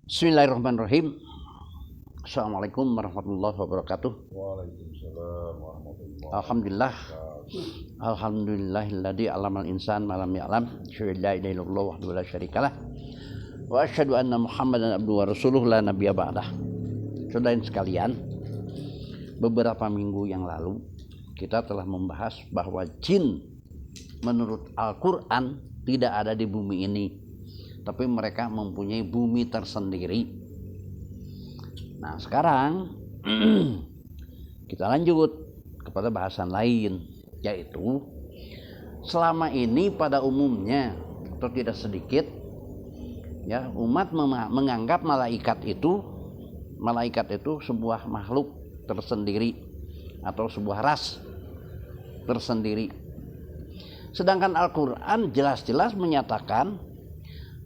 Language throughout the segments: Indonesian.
Bismillahirrahmanirrahim. Assalamualaikum warahmatullahi wabarakatuh. Waalaikumsalam warahmatullahi Alhamdulillah. wabarakatuh. Alhamdulillahilladzi 'allamal insan ma lam ya'lam. Asyhadu an la ilaha illallah wahdahu la syarikalah. Wa asyhadu anna Muhammadan abduhu wa rasuluhu la nabiyya ba'dah. Saudara sekalian, beberapa minggu yang lalu kita telah membahas bahwa jin menurut Al-Qur'an tidak ada di bumi ini, tapi mereka mempunyai bumi tersendiri. Nah, sekarang kita lanjut kepada bahasan lain, yaitu selama ini pada umumnya atau tidak sedikit ya umat menganggap malaikat itu sebuah makhluk tersendiri atau sebuah ras tersendiri. Sedangkan Al-Qur'an jelas-jelas menyatakan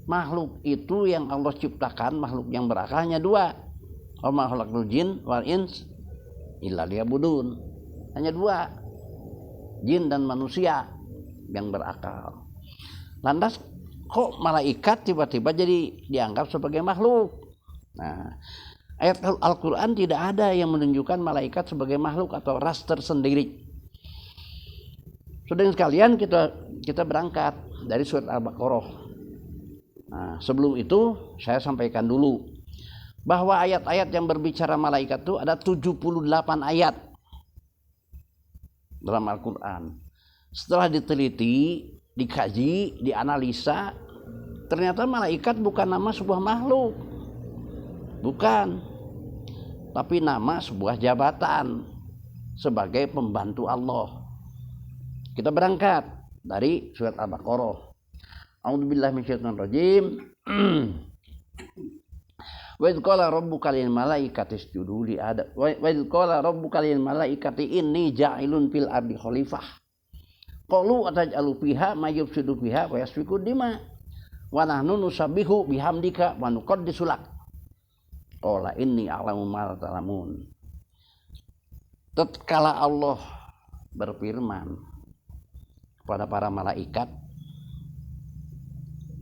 makhluk itu yang Allah ciptakan, makhluk yang berakal hanya dua. Wa ma khalaqtul jin wal ins illa liya'budun. Hanya dua, jin dan manusia yang berakal. Lantas kok malaikat tiba-tiba jadi dianggap sebagai makhluk? Nah, ayat Al-Qur'an tidak ada yang menunjukkan malaikat sebagai makhluk atau ras tersendiri. Saudara sekalian, kita berangkat dari surat Al-Baqarah. Nah, sebelum itu saya sampaikan dulu bahwa ayat-ayat yang berbicara malaikat itu ada 78 ayat dalam Al-Quran. Setelah diteliti, dikaji, dianalisa, ternyata malaikat bukan nama sebuah makhluk, bukan, tapi nama sebuah jabatan sebagai pembantu Allah. Kita berangkat dari surat Al-Baqarah. A'udzubillahi minasyaitonirrajim. Wa idz qala rabbuka lil malaikati isjudu li adam. Wa idz qala rabbuka lil malaikati inni ja'ilun fil ardi khalifah. Qalu ataj'alu fiha may yufsidu fiha wa yasfiku dima. Wa nahnu nusabbihu bihamdika wa nuqaddisu lak. Qala inni a'lamu ma la ta'lamun. Tatkala Allah berfirman kepada para malaikat,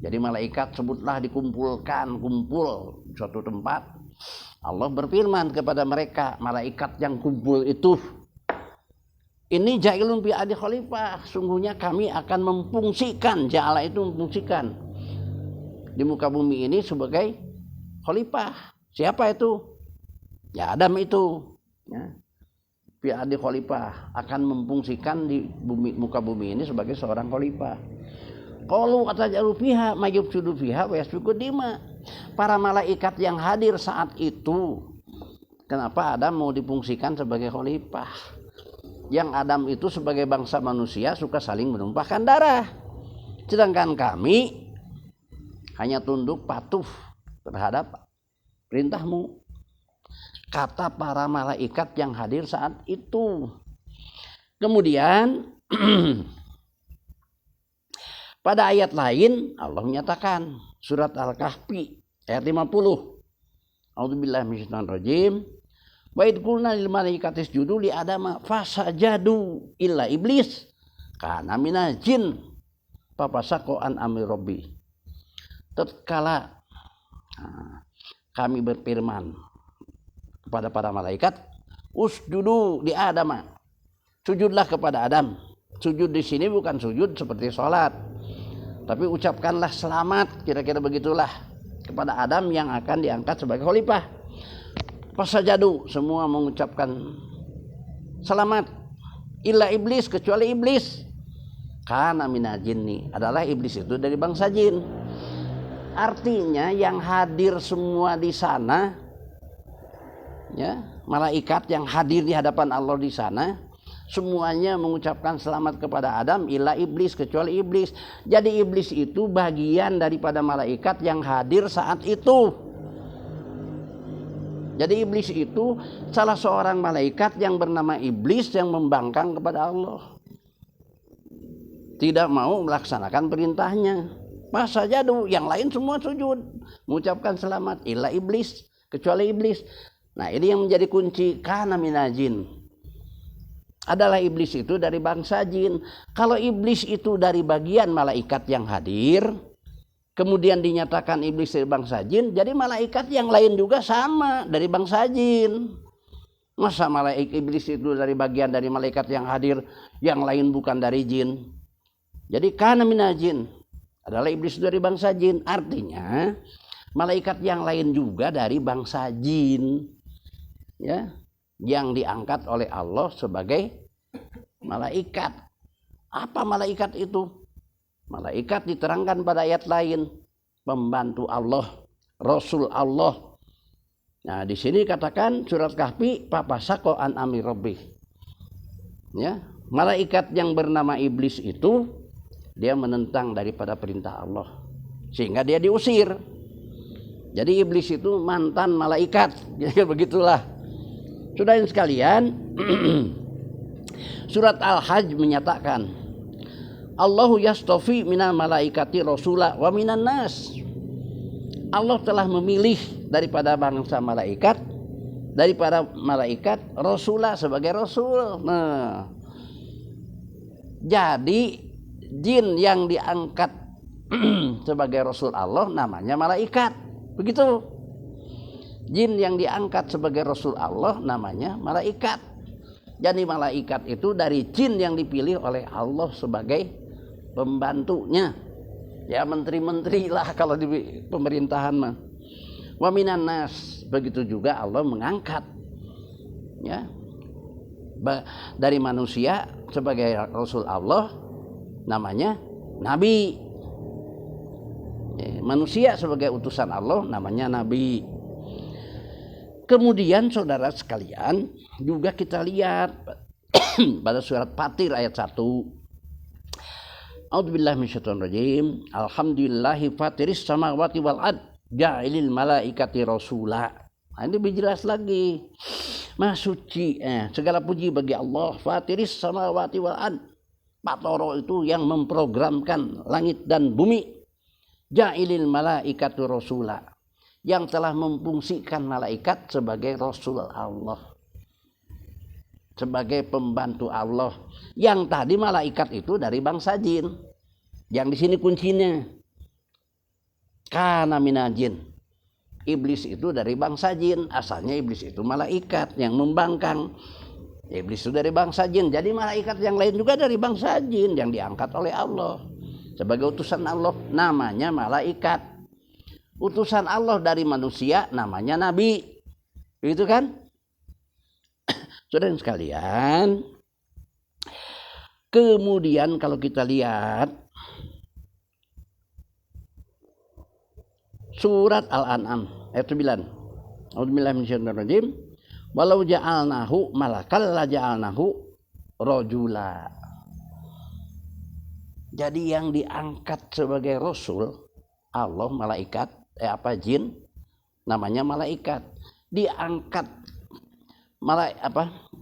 jadi malaikat sebutlah kumpul suatu tempat. Allah berfirman kepada mereka, malaikat yang kumpul itu, ini ja'ilun fi ardi khalifah, sungguhnya kami akan memfungsikan, ja'ala itu memfungsikan di muka bumi ini sebagai khalifah. Siapa itu? Ya Adam itu, ya. Fi ardi khalifah, akan memfungsikan di muka bumi ini sebagai seorang khalifah. Qalu atajalu fiha mayufsidu fiha wa yasfiku dima. Para malaikat yang hadir saat itu, kenapa Adam mau difungsikan sebagai khalifah? Yang Adam itu sebagai bangsa manusia suka saling menumpahkan darah, sedangkan kami hanya tunduk patuh terhadap perintahmu, kata para malaikat yang hadir saat itu. Kemudian pada ayat lain Allah menyatakan, surat Al-Kahfi ayat 50. A'udzubillahi minasyaitonirrajim. Wa idz qulna lil malaikati isjudu li adama fasajadu illa iblis kana minal jin fafasaqa an amri rabbi. Tatkala kami berfirman kepada para malaikat, usjudu li adama, sujudlah kepada Adam. Sujud di sini bukan sujud seperti sholat, tapi ucapkanlah selamat, kira-kira begitulah, kepada Adam yang akan diangkat sebagai khalifah. Fasajadu, semua mengucapkan selamat, illa iblis, kecuali iblis, kana minal jinni, adalah iblis itu dari bangsa jin. Artinya yang hadir semua di sana, ya, malaikat yang hadir di hadapan Allah di sana, semuanya mengucapkan selamat kepada Adam, illa iblis, kecuali iblis. Jadi iblis itu bagian daripada malaikat yang hadir saat itu. Jadi iblis itu salah seorang malaikat yang bernama iblis yang membangkang kepada Allah, tidak mau melaksanakan perintahnya. Masa jadu, yang lain semua sujud, mengucapkan selamat, illa iblis, kecuali iblis. Nah, ini yang menjadi kunci, kana minal jin, adalah iblis itu dari bangsa jin. Kalau iblis itu dari bagian malaikat yang hadir, kemudian dinyatakan iblis dari bangsa jin, jadi malaikat yang lain juga sama dari bangsa jin. Masa malaikat iblis itu dari bagian dari malaikat yang hadir, yang lain bukan dari jin? Jadi kana minal jin adalah iblis dari bangsa jin, artinya malaikat yang lain juga dari bangsa jin, ya, yang diangkat oleh Allah sebagai malaikat. Apa malaikat itu? Malaikat diterangkan pada ayat lain, pembantu Allah, Rasul Allah. Nah, di sini katakan surat Kahfi, papasako an amri rabbih. Ya, malaikat yang bernama iblis itu dia menentang daripada perintah Allah, sehingga dia diusir. Jadi iblis itu mantan malaikat. Jadi begitulah. Saudara sekalian, surat Al-Hajj menyatakan Allahu yastofi minal malaikati rasula wa minan nas. Allah telah memilih daripada bangsa malaikat, daripada malaikat rasula sebagai rasul. Nah, jadi jin yang diangkat sebagai rasul Allah namanya malaikat. Begitu. Jin yang diangkat sebagai rasul Allah namanya malaikat. Jadi malaikat itu dari jin yang dipilih oleh Allah sebagai pembantunya, ya menteri-menteri lah kalau di pemerintahan mah. Wa minan nas, begitu juga Allah mengangkat, ya, dari manusia sebagai rasul Allah namanya nabi, ya, manusia sebagai utusan Allah namanya nabi. Kemudian saudara sekalian juga kita lihat pada surat Fatir ayat 1. A'udzubillahi minasyaitonirrajim. Alhamdulillahi fatiris samawati wal ard ja'ilil malaikati rasula. Nah, ini lebih jelas lagi. Maha suci, segala puji bagi Allah, fatiris samawati wal ard. Patoro itu yang memprogramkan langit dan bumi. Ja'ilil malaikati rasula, yang telah memfungsikan malaikat sebagai rasul Allah, sebagai pembantu Allah. Yang tadi malaikat itu dari bangsa jin. Yang di sini kuncinya kana minal jin. Iblis itu dari bangsa jin. Asalnya iblis itu malaikat yang membangkang. Iblis itu dari bangsa jin. Jadi malaikat yang lain juga dari bangsa jin yang diangkat oleh Allah sebagai utusan Allah, namanya malaikat. Utusan Allah dari manusia namanya nabi. Begitu kan? Saudara sekalian, kemudian kalau kita lihat surat Al-An'am ayat 9. A'udzubillahi minasyaitonirrajim. Walau ja'alnahu malakal la ja'alnahu rajula. Jadi yang diangkat sebagai rasul Allah, malaikat, jin namanya malaikat. Diangkat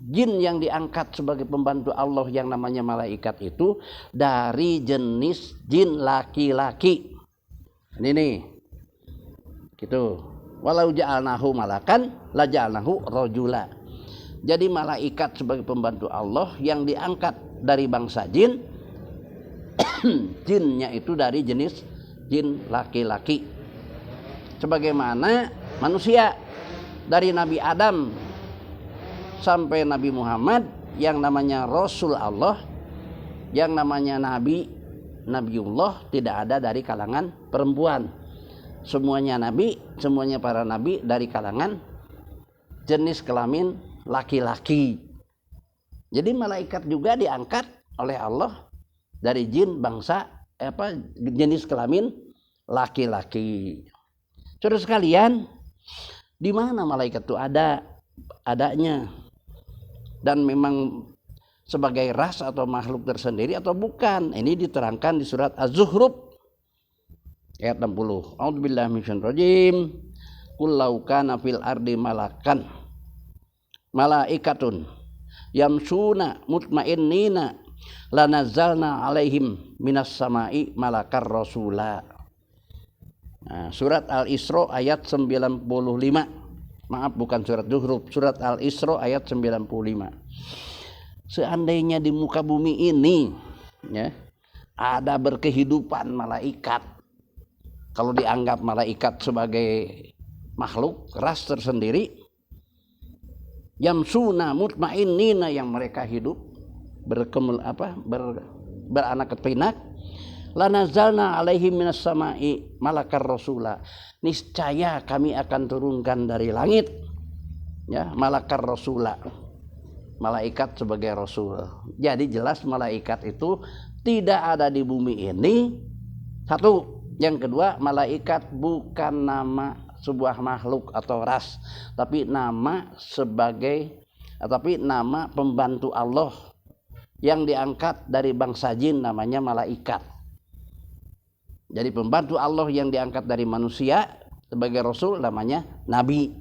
jin yang diangkat sebagai pembantu Allah yang namanya malaikat itu dari jenis jin laki-laki. Ini nih. Gitu. Walau ja'alnahu malakan la ja'alnahu rajula. Jadi malaikat sebagai pembantu Allah yang diangkat dari bangsa jin, jinnya itu dari jenis jin laki-laki. Sebagaimana manusia dari Nabi Adam sampai Nabi Muhammad yang namanya Rasul Allah, yang namanya Nabi, Nabiullah, tidak ada dari kalangan perempuan. Semuanya Nabi, semuanya para Nabi dari kalangan jenis kelamin laki-laki. Jadi malaikat juga diangkat oleh Allah dari jin bangsa jenis kelamin laki-laki. Saudara sekalian, di mana malaikat itu adanya? Dan memang sebagai ras atau makhluk tersendiri atau bukan? Ini diterangkan di surat Az-Zukhruf ayat 60. A'udzubillahi minasyaitonirrajim. Qul law kana fil ardi malaikatun yamsuna mutmainnina lanazzalna alaihim minas sama'i malakar rasula. Nah, surat Al-Isra ayat 95. Maaf, bukan surat Zuhruf, surat Al-Isra ayat 95. Seandainya di muka bumi ini, ya, ada berkehidupan malaikat, kalau dianggap malaikat sebagai makhluk ras tersendiri, yamsuna mutmainnina, yang mereka hidup beranak pinak, lanazalna alaihim minas samai malakar rasula, niscaya kami akan turunkan dari langit ya malakar rasula, malaikat sebagai rasul. Jadi jelas malaikat itu tidak ada di bumi ini. Satu. Yang kedua, malaikat bukan nama sebuah makhluk atau ras, tapi nama pembantu Allah yang diangkat dari bangsa jin, namanya malaikat. Jadi pembantu Allah yang diangkat dari manusia sebagai rasul namanya nabi.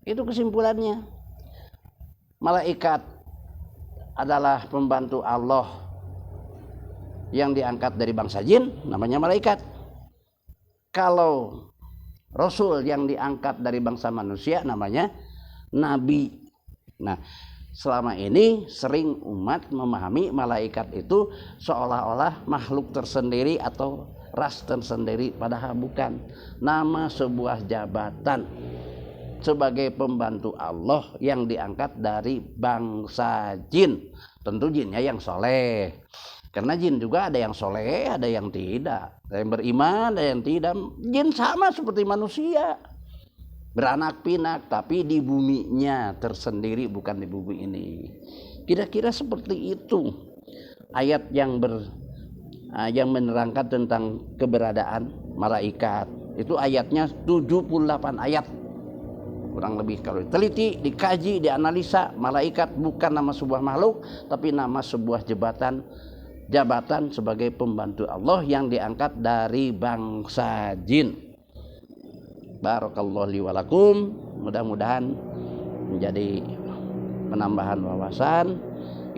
Itu kesimpulannya. Malaikat adalah pembantu Allah yang diangkat dari bangsa jin, namanya malaikat. Kalau rasul yang diangkat dari bangsa manusia, namanya nabi. Nah, selama ini sering umat memahami malaikat itu seolah-olah makhluk tersendiri atau ras tersendiri, padahal bukan. Nama sebuah jabatan sebagai pembantu Allah yang diangkat dari bangsa jin. Tentu jinnya yang soleh, karena jin juga ada yang soleh, ada yang tidak, ada yang beriman, ada yang tidak. Jin sama seperti manusia, beranak pinak, tapi di buminya tersendiri, bukan di bumi ini. Kira-kira seperti itu ayat yang menerangkan tentang keberadaan malaikat. Itu ayatnya 78 ayat kurang lebih. Kalau diteliti, dikaji, dianalisa, malaikat bukan nama sebuah makhluk, tapi nama sebuah jabatan sebagai pembantu Allah yang diangkat dari bangsa jin. Barakallahu li wa lakum. Mudah-mudahan menjadi penambahan wawasan.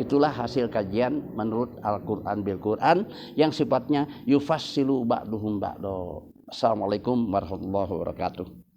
Itulah hasil kajian menurut Al-Quran bil Quran yang sifatnya yufassilu ba'duhum ba'do. Assalamualaikum warahmatullahi wabarakatuh.